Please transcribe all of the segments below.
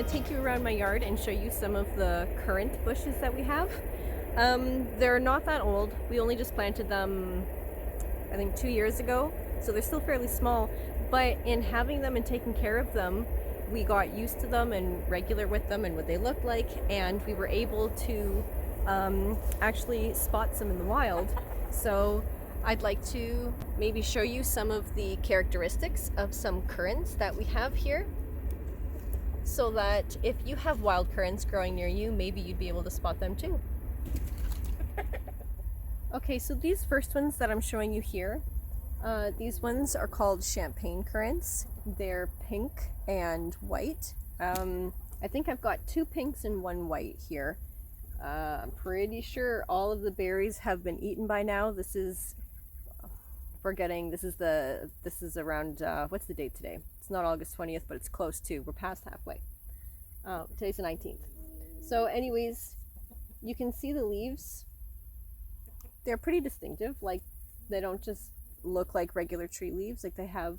to take you around my yard and show you some of the currant bushes that we have. They're not that old. We only just planted them, I think 2 years ago, so they're still fairly small, but in having them and taking care of them, we got used to them and regular with them and what they look like, and we were able to actually spot some in the wild. So I'd like to maybe show you some of the characteristics of some currants that we have here, so that if you have wild currants growing near you, maybe you'd be able to spot them too. Okay, so these first ones that I'm showing you here, these ones are called champaign currants. They're pink and white. I think I've got 2 pinks and 1 white here. I'm pretty sure all of the berries have been eaten by now. This is around, what's the date today? It's not August 20th, but it's close to. We're past halfway. Today's the 19th. So anyways, you can see the leaves. They're pretty distinctive. Like, they don't just look like regular tree leaves. Like, they have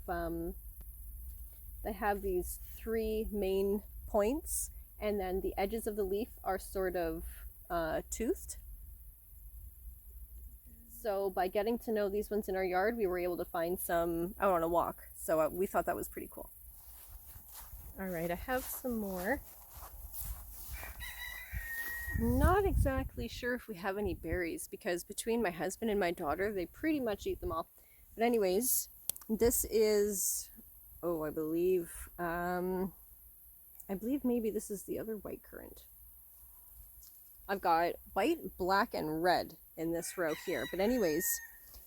these 3 main points, and then the edges of the leaf are sort of toothed. So by getting to know these ones in our yard, we were able to find some out on a walk. So we thought that was pretty cool. All right, I have some more. Not exactly sure if we have any berries, because between my husband and my daughter, they pretty much eat them all. But anyways, this is, I believe maybe this is the other white currant. I've got white, black, and red in this row here. But anyways,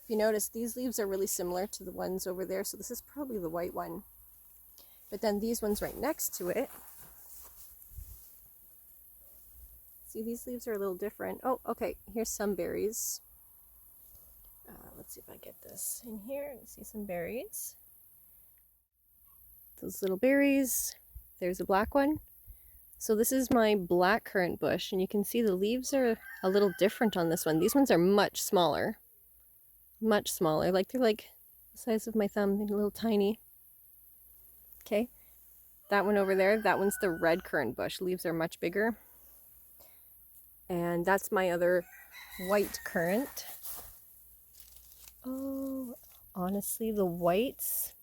if you notice, these leaves are really similar to the ones over there. So this is probably the white one. But then these ones right next to it, see, these leaves are a little different. Oh, okay, here's some berries. Let's see if I get this in here and see some berries. Those little berries. There's a black one. So this is my black currant bush, and you can see the leaves are a little different on this one. These ones are much smaller. Much smaller. Like, they're like the size of my thumb. They're a little tiny. Okay. That one over there, that one's the red currant bush. Leaves are much bigger. And that's my other white currant. Oh, honestly, the whites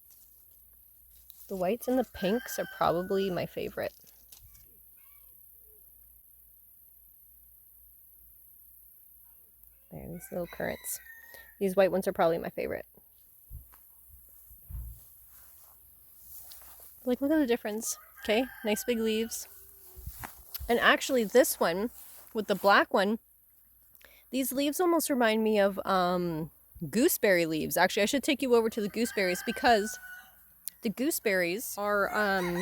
and the pinks are probably my favorite. There, these little currants. These white ones are probably my favorite. Like, look at the difference. Okay, nice big leaves. And actually, this one with the black one, these leaves almost remind me of gooseberry leaves. Actually, I should take you over to the gooseberries, because the gooseberries are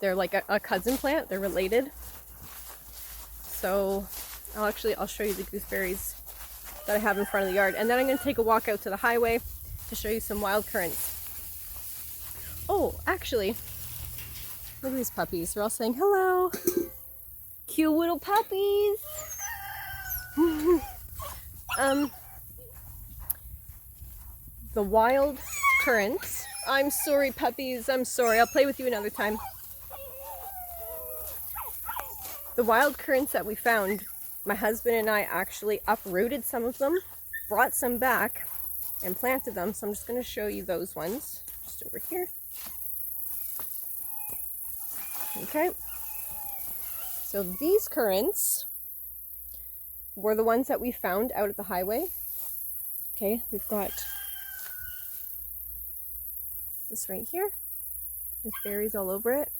they're like a cousin plant. They're related. So I'll show you the gooseberries that I have in front of the yard, and then I'm going to take a walk out to the highway to show you some wild currants. Oh, actually, look at these puppies. They're all saying hello. Cute little puppies. The wild currants. I'm sorry, puppies. I'm sorry. I'll play with you another time. The wild currants that we found, my husband and I actually uprooted some of them, brought some back, and planted them. So I'm just going to show you those ones just over here. Okay. So these currants were the ones that we found out at the highway. Okay, we've got this right here. There's berries all over it.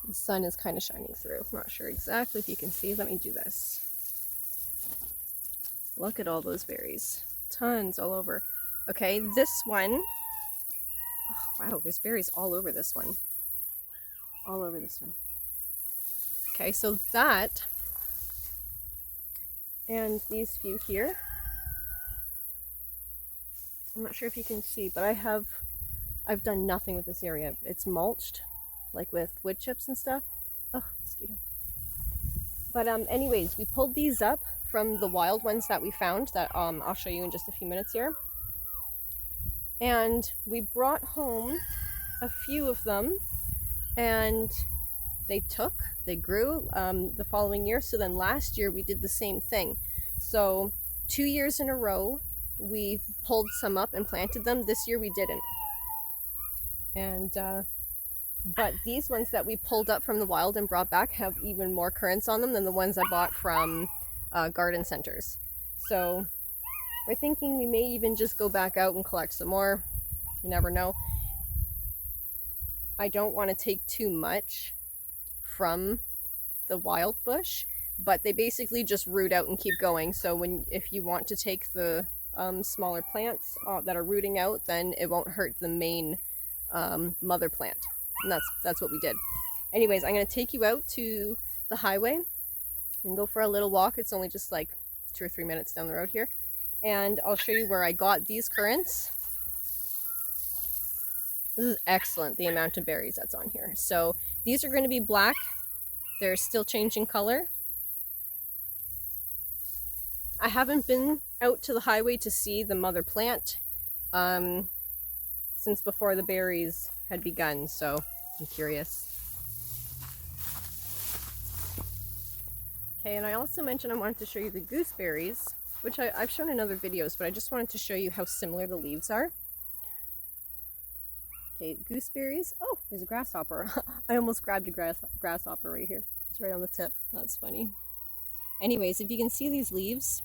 The sun is kind of shining through. I'm not sure exactly if you can see. Let me do this. Look at all those berries. Tons all over. Okay, this one. Oh, wow, there's berries all over this one. All over this one. Okay, so that and these few here. I'm not sure if you can see, but I've done nothing with this area. It's mulched, like with wood chips and stuff. Oh, mosquito. But anyways, we pulled these up from the wild ones that we found that I'll show you in just a few minutes here. And we brought home a few of them, and they grew the following year. So then last year we did the same thing. So 2 years in a row we pulled some up and planted them. This year we didn't. And but these ones that we pulled up from the wild and brought back have even more currants on them than the ones I bought from garden centers. So we're thinking we may even just go back out and collect some more. You never know. I don't want to take too much from the wild bush, but they basically just root out and keep going. So if you want to take the smaller plants that are rooting out, then it won't hurt the main mother plant. And that's what we did. Anyways, I'm going to take you out to the highway and go for a little walk. It's only just like 2 or 3 minutes down the road here. And I'll show you where I got these currants. This is excellent, the amount of berries that's on here. So these are going to be black. They're still changing color. I haven't been out to the highway to see the mother plant since before the berries had begun, so I'm curious. Okay, and I also mentioned I wanted to show you the gooseberries, which I've shown in other videos, but I just wanted to show you how similar the leaves are. Okay, gooseberries. Oh, there's a grasshopper. I almost grabbed a grasshopper right here. It's right on the tip. That's funny. Anyways, if you can see these leaves,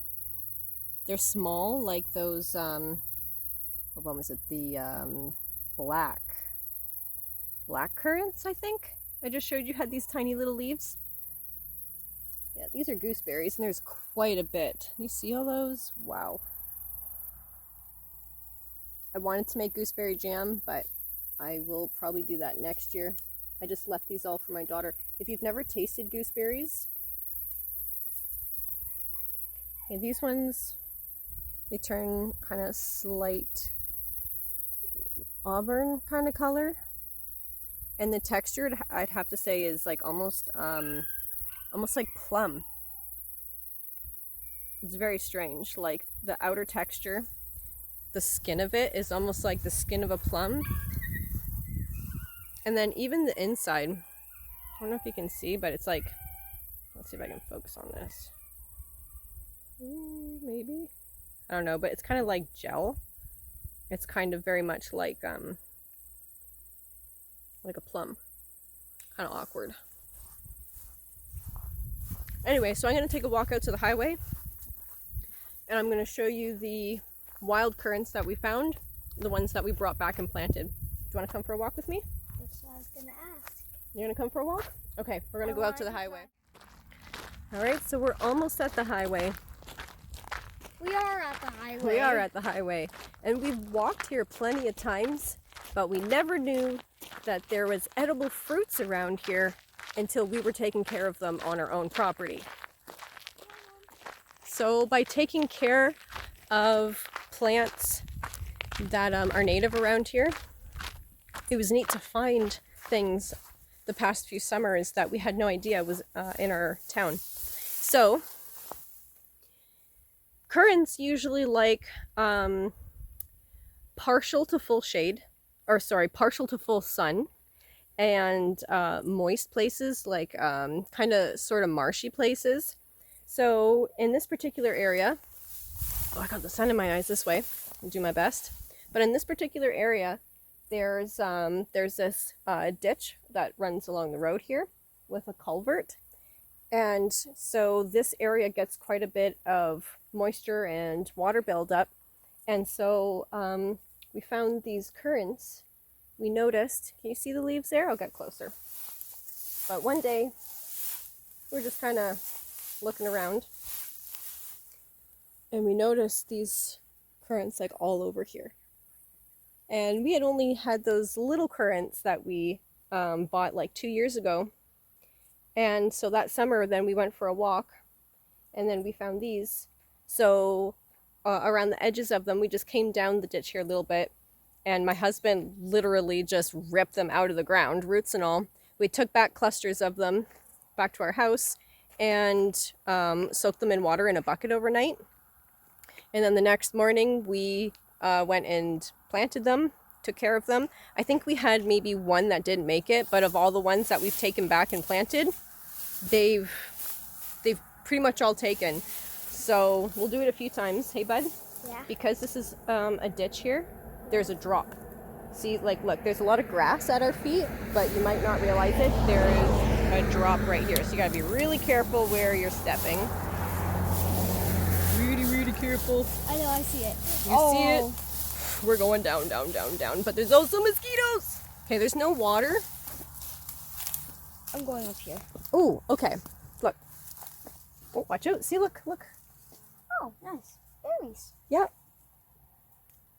they're small, like those, what one was it? The black currants, I think. I just showed you had these tiny little leaves. Yeah, these are gooseberries, and there's quite a bit. You see all those? Wow. I wanted to make gooseberry jam, but I will probably do that next year. I just left these all for my daughter. If you've never tasted gooseberries, okay, these ones, they turn kind of slight auburn kind of color. And the texture, I'd have to say, is like almost like plum. It's very strange. Like the outer texture, the skin of it is almost like the skin of a plum. And then even the inside, I don't know if you can see, but it's like, let's see if I can focus on this. Maybe? I don't know, but it's kind of like gel. It's kind of very much like a plum. Kind of awkward. Anyway, so I'm going to take a walk out to the highway, and I'm going to show you the wild currants that we found, the ones that we brought back and planted. Do you want to come for a walk with me? That's what I was going to ask. You're going to come for a walk? Okay, we're going to go out to the highway. Alright, so we're almost at the highway. We are at the highway. We are at the highway. And we've walked here plenty of times, but we never knew that there was edible fruits around here until we were taking care of them on our own property. So by taking care of plants that are native around here, it was neat to find things the past few summers that we had no idea was in our town. So currants usually like partial to full sun, and moist places, like kind of sort of marshy places. So in this particular area, oh, I got the sun in my eyes this way. I'll do my best. But in this particular area, there's this ditch that runs along the road here with a culvert. And so this area gets quite a bit of moisture and water buildup. And so we found these currants. We noticed, can you see the leaves there? I'll get closer. But one day, we're just kind of looking around, and we noticed these currants like all over here. And we had only had those little currants that we bought like 2 years ago. And so that summer, then we went for a walk, and then we found these. So around the edges of them, we just came down the ditch here a little bit, and my husband literally just ripped them out of the ground, roots and all. We took back clusters of them back to our house and soaked them in water in a bucket overnight. And then the next morning we went and planted them took care of them. I think we had maybe one that didn't make it, but of all the ones that we've taken back and planted, they've pretty much all taken. So we'll do it a few times. Hey, bud? Yeah. Because this is a ditch here, there's a drop. See, like, look, there's a lot of grass at our feet, but you might not realize it. There is a drop right here. So you gotta be really careful where you're stepping. Really, really careful. I know, I see it. You see it? We're going down, down, down, down. But there's also mosquitoes. Okay, there's no water. I'm going up here. Oh, okay. Look. Oh, watch out. See, look, look. Oh, nice. Berries. Yep.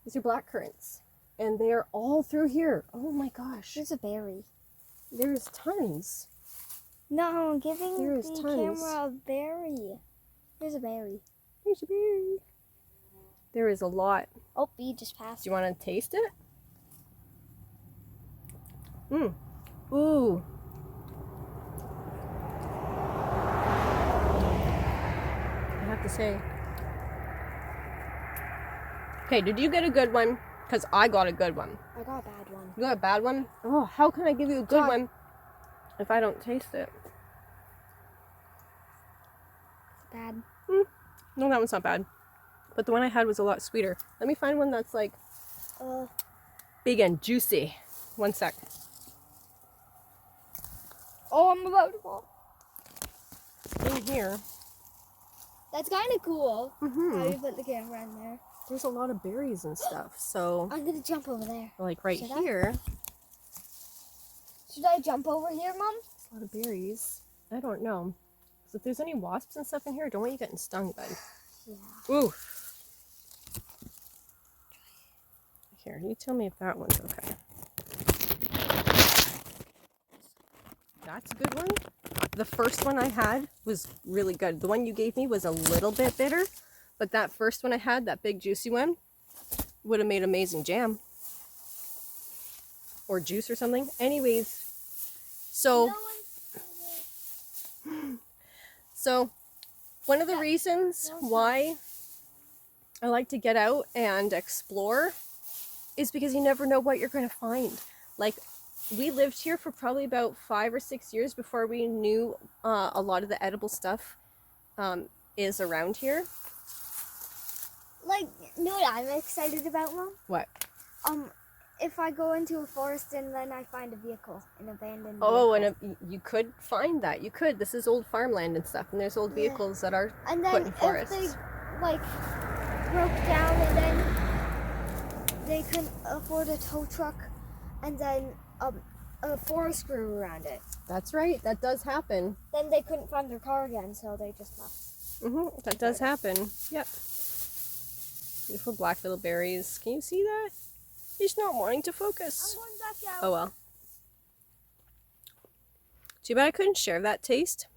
These are black currants. And they are all through here. Oh my gosh. There's a berry. There's tons. No, I'm giving There is the tons. camera a berry. There's a berry. There's a berry. There is a lot. Oh, bee just passed. Do you want to taste it? Ooh. I have to say. Okay, did you get a good one? Because I got a good one. I got a bad one. You got a bad one? Oh, how can I give you a good God. one if I don't taste it? It's bad. No, that one's not bad. But the one I had was a lot sweeter. Let me find one that's like big and juicy. One sec. Oh, I'm about to fall. In here. That's kind of cool. Mm-hmm. How you put the camera in there? There's a lot of berries and stuff. So, I'm gonna jump over there. like right Should I? here, Should I jump over here, Mom? there's a lot of berries. I don't know. So if there's any wasps and stuff in here, don't want you getting stung, bud. Yeah. Ooh. Here, you tell me if that one's okay. That's a good one. The first one I had was really good. The one you gave me was a little bit bitter, but that first one I had, that big juicy one, would have made amazing jam. Or juice or something. Anyways, so one of the reasons why I like to get out and explore is because you never know what you're going to find. Like, we lived here for probably about 5 or 6 years before we knew a lot of the edible stuff is around here. Like, you know what I'm excited about, Mom? What? If I go into a forest and then I find a vehicle, an abandoned Oh, vehicle. and you could find that. You could. This is old farmland and stuff, and there's old vehicles that are And put then in if forests. they, like, broke down and then they couldn't afford a tow truck and then a forest grew around it. That's right. That does happen. Then they couldn't find their car again, so they just left. That does happen. Yep. Beautiful black little berries. Can you see that? He's not wanting to focus. I'm going back out. Oh well. Too bad I couldn't share that taste.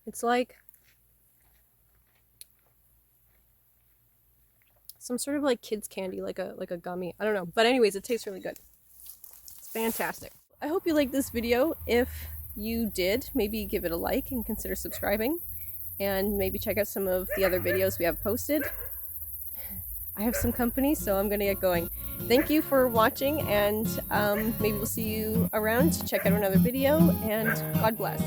It's like some sort of like kids candy, like a gummy. I don't know. But anyways, it tastes really good. It's fantastic. I hope you liked this video. If you did, maybe give it a like and consider subscribing. And maybe check out some of the other videos we have posted. I have some company, so I'm gonna get going. Thank you for watching, and maybe we'll see you around. Check out another video, and God bless.